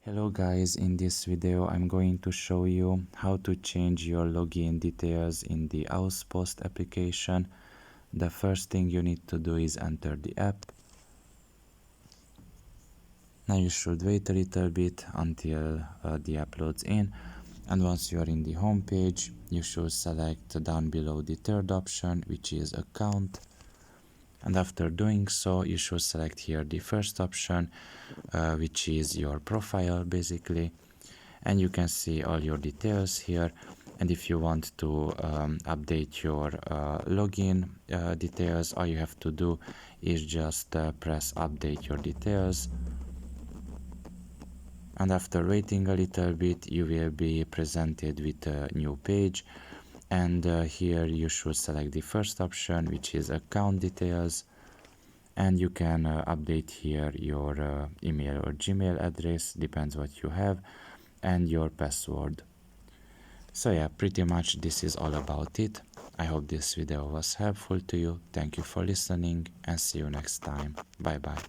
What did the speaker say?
Hello guys, in this video I'm going to show you how to change your login details in the AusPost application. The first thing you need to do is enter the app. Now you should wait a little bit until the app loads in, and once you are in the home page you should select down below the third option, which is account. And after doing so, you should select here the first option, which is your profile basically, and you can see all your details here. And if you want to update your login details, all you have to do is just press update your details. And after waiting a little bit, you will be presented with a new page. And here you should select the first option, which is account details, and you can update here your email or Gmail address, depends what you have, and your password. So yeah, pretty much this is all about it. I hope this video was helpful to you. Thank you for listening and see you next time. Bye bye.